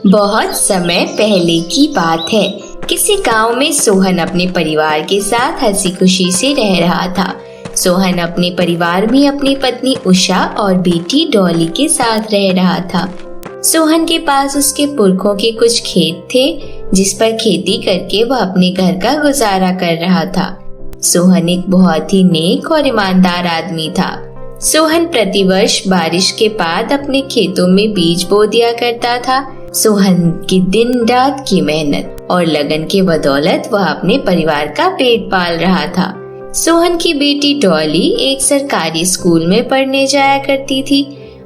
बहुत समय पहले की बात है। किसी गांव में सोहन अपने परिवार के साथ हंसी खुशी से रह रहा था। सोहन अपने परिवार में अपनी पत्नी उषा और बेटी डॉली के साथ रह रहा था। सोहन के पास उसके पुरखों के कुछ खेत थे, जिस पर खेती करके वह अपने घर का गुजारा कर रहा था। सोहन एक बहुत ही नेक और ईमानदार आदमी था। सोहन प्रतिवर्ष बारिश के बाद अपने खेतों में बीज बो दिया करता था। सोहन की दिन रात की मेहनत और लगन के बदौलत वह अपने परिवार का पेट पाल रहा था। सोहन की बेटी डॉली एक सरकारी स्कूल में पढ़ने जाया करती थी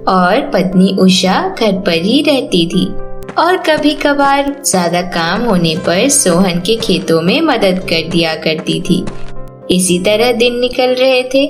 और पत्नी उषा घर पर ही रहती थी और कभी कभार ज्यादा काम होने पर सोहन के खेतों में मदद कर दिया करती थी। इसी तरह दिन निकल रहे थे।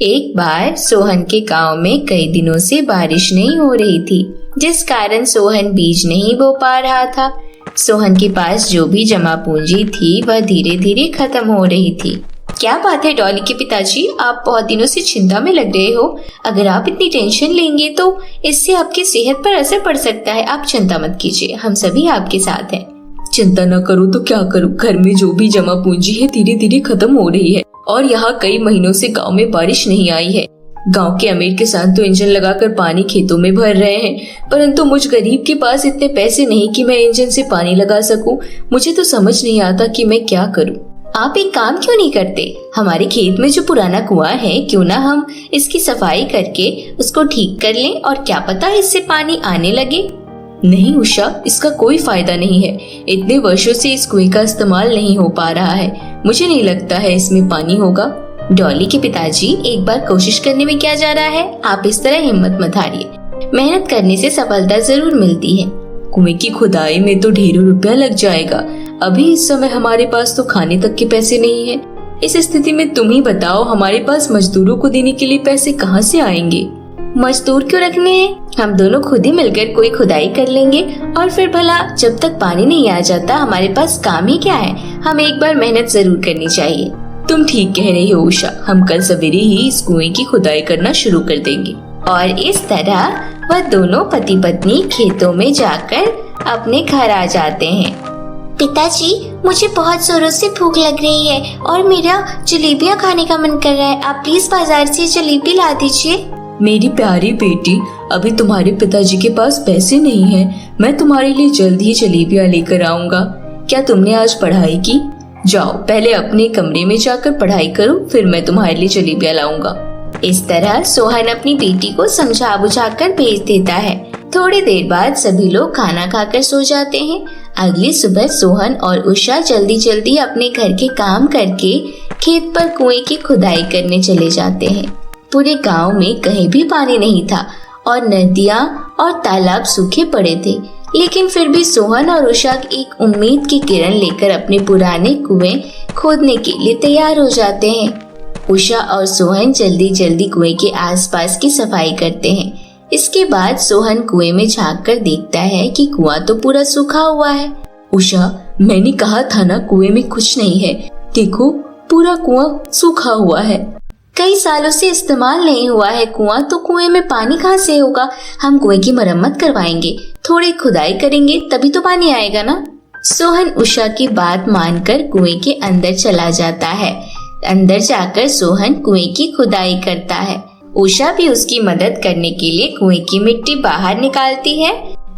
एक बार सोहन के गांव में कई दिनों से बारिश नहीं हो रही थी, जिस कारण सोहन बीज नहीं बो पा रहा था। सोहन के पास जो भी जमा पूंजी थी वह धीरे धीरे खत्म हो रही थी। क्या बात है डॉली के पिताजी, आप बहुत दिनों से चिंता में लग रहे हो। अगर आप इतनी टेंशन लेंगे तो इससे आपकी सेहत पर असर पड़ सकता है। आप चिंता मत कीजिए, हम सभी आपके साथ हैं। चिंता न करूँ तो क्या करूँ, घर में जो भी जमा पूंजी है धीरे धीरे खत्म हो रही है और यहाँ कई महीनों से गांव में बारिश नहीं आई है। गांव के अमीर किसान तो इंजन लगाकर पानी खेतों में भर रहे हैं, परंतु मुझ गरीब के पास इतने पैसे नहीं कि मैं इंजन से पानी लगा सकूं। मुझे तो समझ नहीं आता कि मैं क्या करूं। आप एक काम क्यों नहीं करते? हमारे खेत में जो पुराना कुआं है, क्यों ना हम इसकी सफाई करके उसको ठीक कर लें और क्या पता इससे पानी आने लगे। नहीं उषा, इसका कोई फायदा नहीं है। इतने वर्षों से इस कुएं का इस्तेमाल नहीं हो पा रहा है। मुझे नहीं लगता है इसमें पानी होगा। डॉली के पिताजी, एक बार कोशिश करने में क्या जा रहा है? आप इस तरह हिम्मत मत हारिए। मेहनत करने से सफलता जरूर मिलती है। कुएं की खुदाई में तो ढेरों रुपया लग जाएगा। अभी इस समय हमारे पास तो खाने तक के पैसे नहीं है। इस स्थिति में तुम ही बताओ, हमारे पास मजदूरों को देने के लिए पैसे कहाँ से आएंगे? मजदूर क्यों रखने हैं? हम दोनों खुद ही मिलकर कोई खुदाई कर लेंगे और फिर भला जब तक पानी नहीं आ जाता हमारे पास काम ही क्या है। हमें एक बार मेहनत जरूर करनी चाहिए। तुम ठीक कह रही हो उषा, हम कल सवेरे ही इस कुएं की खुदाई करना शुरू कर देंगे। और इस तरह वह दोनों पति पत्नी खेतों में जाकर अपने घर आ जाते हैं। पिताजी, मुझे बहुत जोरों से भूख लग रही है और मेरा जलेबियाँ खाने का मन कर रहा है। आप प्लीज बाजार से जलेबी ला दीजिए। मेरी प्यारी बेटी, अभी तुम्हारे पिताजी के पास पैसे नहीं हैं। मैं तुम्हारे लिए जल्द ही जलेबियाँ लेकर आऊंगा। क्या तुमने आज पढ़ाई की? जाओ पहले अपने कमरे में जाकर पढ़ाई करो, फिर मैं तुम्हारे लिए जलेबियाँ लाऊंगा। इस तरह सोहन अपनी बेटी को समझा बुझाकर भेज देता है। थोड़ी देर बाद सभी लोग खाना खाकर सो जाते हैं। अगली सुबह सोहन और उषा जल्दी जल्दी अपने घर के काम करके खेत पर कुएं की खुदाई करने चले जाते हैं। पूरे गांव में कहीं भी पानी नहीं था और नदियां और तालाब सूखे पड़े थे, लेकिन फिर भी सोहन और उषा एक उम्मीद की किरण लेकर अपने पुराने कुएं खोदने के लिए तैयार हो जाते हैं। उषा और सोहन जल्दी जल्दी कुएं के आसपास की सफाई करते हैं। इसके बाद सोहन कुएं में झांक कर देखता है कि कुआं तो पूरा सूखा हुआ है। उषा, मैंने कहा था ना कुएं में कुछ नहीं है। देखो पूरा कुआं सूखा हुआ है। कई सालों से इस्तेमाल नहीं हुआ है कुआं, तो कुएं में पानी कहाँ से होगा? हम कुएं की मरम्मत करवाएंगे, थोड़ी खुदाई करेंगे, तभी तो पानी आएगा ना। सोहन उषा की बात मानकर कुएं के अंदर चला जाता है। अंदर जाकर सोहन कुएं की खुदाई करता है। उषा भी उसकी मदद करने के लिए कुएं की मिट्टी बाहर निकालती है।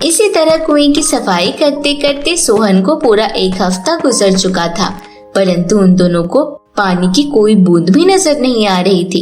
इसी तरह कुएं की सफाई करते करते सोहन को पूरा एक हफ्ता गुजर चुका था, परंतु उन दोनों को पानी की कोई बूंद भी नजर नहीं आ रही थी।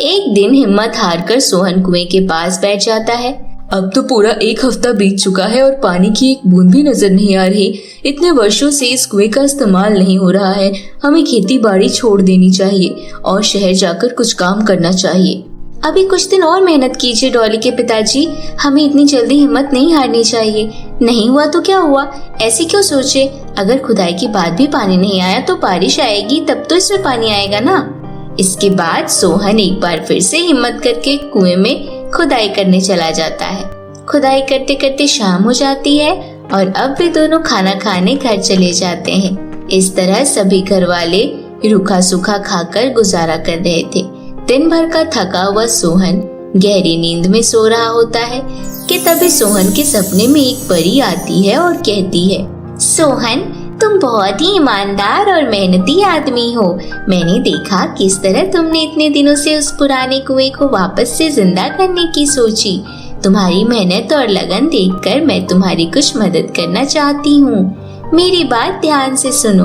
एक दिन हिम्मत हारकर सोहन कुएं के पास बैठ जाता है। अब तो पूरा एक हफ्ता बीत चुका है और पानी की एक बूंद भी नजर नहीं आ रही। इतने वर्षों से इस कुएं का इस्तेमाल नहीं हो रहा है। हमें खेती बाड़ी छोड़ देनी चाहिए और शहर जाकर कुछ काम करना चाहिए। अभी कुछ दिन और मेहनत कीजिए डॉली के पिताजी, हमें इतनी जल्दी हिम्मत नहीं हारनी चाहिए। नहीं हुआ तो क्या हुआ, ऐसे क्यों सोचे? अगर खुदाई के बाद भी पानी नहीं आया तो बारिश आएगी, तब तो इसमें पानी आएगा ना। इसके बाद सोहन एक बार फिर से हिम्मत करके कुएं में खुदाई करने चला जाता है। खुदाई करते करते शाम हो जाती है और अब वे दोनों खाना खाने घर चले जाते हैं। इस तरह सभी घर वाले रूखा सूखा खाकर गुजारा कर रहे थे। दिन भर का थका हुआ सोहन गहरी नींद में सो रहा होता है कि तभी सोहन के सपने में एक परी आती है और कहती है, सोहन, तुम बहुत ही ईमानदार और मेहनती आदमी हो। मैंने देखा किस तरह तुमने इतने दिनों से उस पुराने कुएं को वापस से जिंदा करने की सोची। तुम्हारी मेहनत और लगन देखकर मैं तुम्हारी कुछ मदद करना चाहती हूँ। मेरी बात ध्यान से सुनो।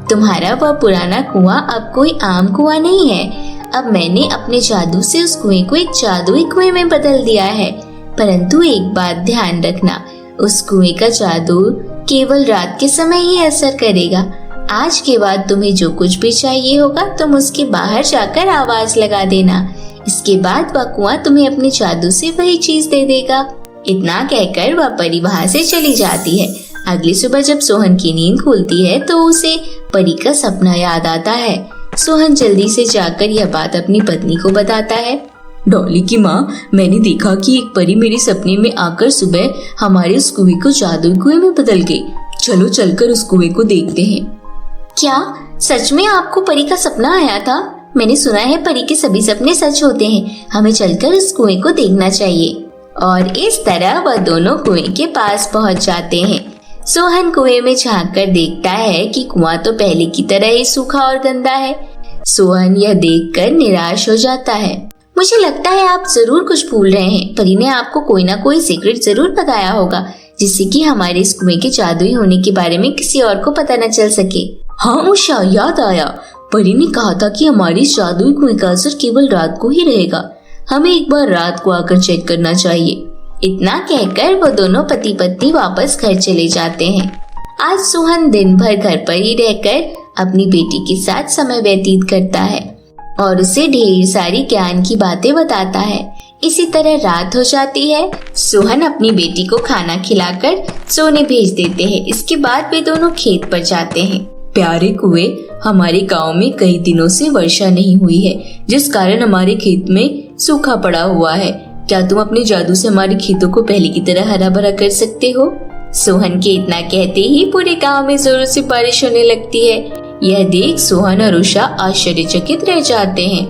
तुम्हारा वह पुराना कुआं अब कोई आम कुआं नहीं है। अब मैंने अपने जादू से उस कुएं को एक जादुई कुएं में बदल दिया है। परंतु एक बात ध्यान रखना, उस कुएं का जादू केवल रात के समय ही असर करेगा। आज के बाद तुम्हें जो कुछ भी चाहिए होगा तुम उसके बाहर जाकर आवाज लगा देना। इसके बाद वह कुआं तुम्हें अपने जादू से वही चीज दे देगा। इतना कहकर वह परी वहां से चली जाती है। अगली सुबह जब सोहन की नींद खुलती है तो उसे परी का सपना याद आता है। सोहन जल्दी से जाकर यह बात अपनी पत्नी को बताता है। डॉली की माँ, मैंने देखा कि एक परी मेरे सपने में आकर सुबह हमारे उस कुएं को जादुई कुएं में बदल गई। चलो चलकर उस कुएं को देखते हैं। क्या सच में आपको परी का सपना आया था? मैंने सुना है परी के सभी सपने सच होते हैं। हमें चलकर उस कुएं को देखना चाहिए। और इस तरह वह दोनों कुएं के पास पहुंच जाते हैं। सोहन कुएं में झांक कर देखता है कि कुआं तो पहले की तरह ही सूखा और गंदा है। सोहन यह देखकर निराश हो जाता है। मुझे लगता है आप जरूर कुछ भूल रहे हैं। परी ने आपको कोई ना कोई सीक्रेट जरूर बताया होगा, जिससे कि हमारे इस कुएं के जादुई होने के बारे में किसी और को पता न चल सके। हाँ उषा, याद आया। परी ने कहा था कि हमारे इस जादुई कुएं का असर केवल रात को ही रहेगा। हमें एक बार रात को आकर चेक करना चाहिए। इतना कहकर वो दोनों पति पत्नी वापस घर चले जाते हैं। आज सोहन दिन भर घर पर ही रहकर अपनी बेटी के साथ समय व्यतीत करता है और उसे ढेर सारी ज्ञान की बातें बताता है। इसी तरह रात हो जाती है। सोहन अपनी बेटी को खाना खिलाकर सोने भेज देते हैं। इसके बाद वे दोनों खेत पर जाते हैं। प्यारे कुएं, हमारे गांव में कई दिनों से वर्षा नहीं हुई है, जिस कारण हमारे खेत में सूखा पड़ा हुआ है। क्या तुम अपने जादू से हमारे खेतों को पहले की तरह हरा भरा कर सकते हो? सोहन के इतना कहते ही पूरे गांव में जोरों से बारिश होने लगती है। यह देख सोहन और उषा आश्चर्यचकित रह जाते हैं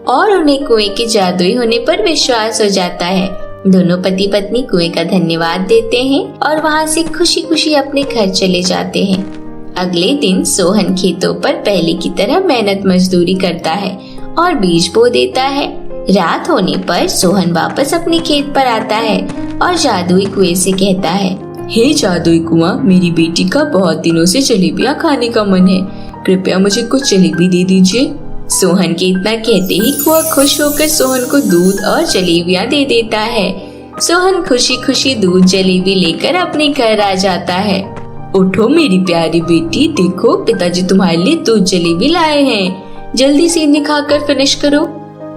और उन्हें कुएं के जादुई होने पर विश्वास हो जाता है। दोनों पति पत्नी कुएं का धन्यवाद देते हैं और वहां से खुशी खुशी अपने घर चले जाते हैं। अगले दिन सोहन खेतों पर पहले की तरह मेहनत मजदूरी करता है और बीज बो देता है। रात होने पर सोहन वापस अपने खेत पर आता है और जादुई कुएं से कहता है, हे जादुई कुआं, मेरी बेटी का बहुत दिनों से जलेबियां खाने का मन है। कृपया मुझे कुछ जलेबी दे दीजिए। सोहन के इतना कहते ही कुआं खुश होकर सोहन को दूध और जलेबियां दे देता है। सोहन खुशी खुशी दूध जलेबी लेकर अपने घर आ जाता है। उठो मेरी प्यारी बेटी, देखो पिताजी तुम्हारे लिए दूध जलेबी लाए हैं। जल्दी से इन्हें खाकर फिनिश करो।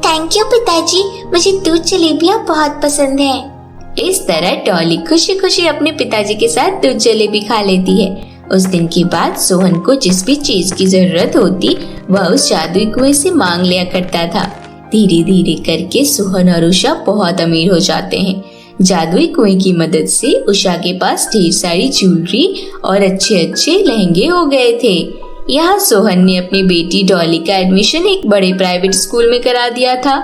थैंक यू पिताजी, मुझे दूध जलेबियाँ बहुत पसंद है। इस तरह डॉली खुशी खुशी अपने पिताजी के साथ दूध जलेबी खा लेती है। उस दिन के बाद सोहन को जिस भी चीज की जरूरत होती वह उस जादुई कुएं से मांग लिया करता था। धीरे धीरे करके सोहन और उषा बहुत अमीर हो जाते हैं। जादुई कुएं की मदद से उषा के पास ढेर सारी ज्वेलरी और अच्छे अच्छे लहंगे हो गए थे। यहाँ सोहन ने अपनी बेटी डॉली का एडमिशन एक बड़े प्राइवेट स्कूल में करा दिया था।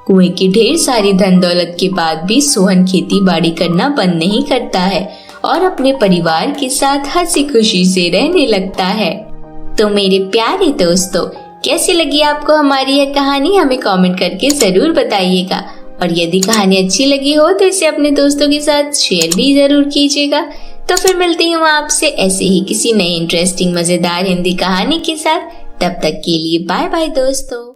कुएं की ढेर सारी धन दौलत के बाद भी सोहन खेती बाड़ी करना बंद नहीं करता है और अपने परिवार के साथ हंसी खुशी से रहने लगता है। तो मेरे प्यारे दोस्तों, कैसी लगी आपको हमारी यह कहानी? हमें कमेंट करके जरूर बताइएगा और यदि कहानी अच्छी लगी हो तो इसे अपने दोस्तों के साथ शेयर भी जरूर कीजिएगा। तो फिर मिलती हूँ आपसे ऐसे ही किसी नई इंटरेस्टिंग मजेदार हिंदी कहानी के साथ। तब तक के लिए बाय बाय दोस्तों।